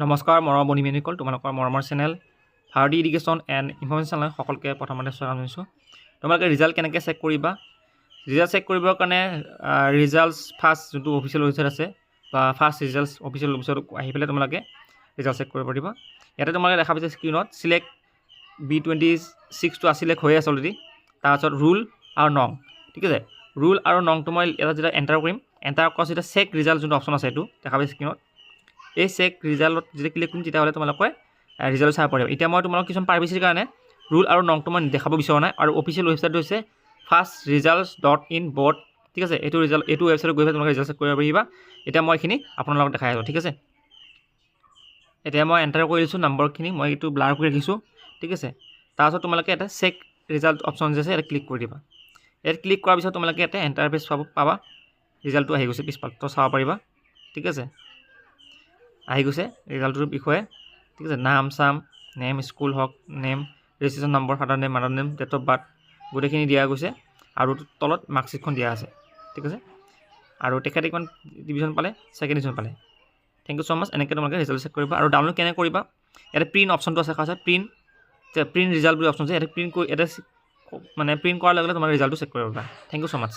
নমস্কাৰ মৰমৰ বন্ধুসকল, তোমালোকৰ মৰমৰ channel Bharati education and information channel সকলোকে প্ৰথমতে স্বাগতম জনাইছোঁ। তোমালোকে ৰিজাল্ট কেনেকৈ চেক কৰিবা? ৰিজাল্ট চেক কৰিবৰ কাৰণে ৰিজাল্টছ ফাৰ্ষ্ট যোনটো অফিচিয়েল ৱেবছাইট আছে বা ফাৰ্ষ্ট ৰিজাল্টছ অফিচিয়েল ৱেবছাইটত আহি পেলাই তোমালোকে ৰিজাল্ট চেক কৰিব পাৰিবা। ইয়াতে তোমালোকে দেখা পাইছে স্ক্ৰীণত চিলেক্ট B26টো চিলেক্ট হৈ আছে অলৰেডি। তাৰপিছত ৰুল আৰু নং, ঠিক আছে। ৰুল আৰু নংটো মই এটা যেতিয়া এণ্টাৰ কৰিম, এণ্টাৰ কৰাৰ যেতিয়া চেক ৰিজাল্ট যোনটো অপশ্যন আছে এইটো দেখা পাইছে স্ক্ৰীণত। এই চেক ৰিজাল্টত যেতিয়া ক্লিক কৰিম তেতিয়াহ'লে তোমালোকে ৰিজাল্ট চাব পাৰিবা। এতিয়া মই তোমালোকক কিছুমান প্ৰাইভেচিৰ কাৰণে ৰুল আৰু নংটো মই দেখাব বিচৰা নাই। আৰু অফিচিয়েল ৱেবছাইটটো হৈছে fastresults.in board, ঠিক আছে। এইটো ৱেবছাইটত গৈ পেলাই তোমালোকে ৰিজাল্ট চেক কৰিব পাৰিবা। এতিয়া মই এইখিনি আপোনালোকক দেখাই আছোঁ, ঠিক আছে। এতিয়া মই এণ্টাৰ কৰি দিছোঁ নম্বৰখিনি, মই এইটো ব্লাৰ কৰি ৰাখিছোঁ, ঠিক আছে। তাৰপিছত তোমালোকে এটা চেক ৰিজাল্ট অপশ্যন যে আছে ইয়াত ক্লিক কৰি দিবা। ইয়াত ক্লিক কৰাৰ পিছত তোমালোকে এটা ইণ্টাৰফেচ পাবা, ৰিজাল্টটো আহি গৈছে পিছফালটো চাব পাৰিবা, ঠিক আছে। আহি গৈছে ৰিজাল্টটোৰ বিষয়ে, ঠিক আছে। নাম চাম, নেম, স্কুল হওক, নেম, ৰেজিষ্ট্ৰেশ্যন নম্বৰ, father name, mother name, date of birth গোটেইখিনি দিয়া গৈছে। আৰু তলত মাৰ্কশ্বিটখন দিয়া আছে, ঠিক আছে। আৰু তেখেতে কিমান ডিভিজন পালে, ছেকেণ্ড ডিভিজন পালে। থেংক ইউ ছ' মাছ। এনেকৈ তোমালোকে ৰিজাল্ট চেক কৰিবা। আৰু ডাউনলোড কেনেকৈ কৰিবা? ইয়াতে প্ৰিণ্ট অপশ্যনটো আছে, প্ৰিণ্ট ৰিজাল্ট বুলি অপশ্যন আছে। ইয়াতে প্ৰিণ্ট কৰাৰ লগে লগে তোমাৰ ৰিজাল্টটো চেক কৰিব পাৰিবা। Thank you so' much.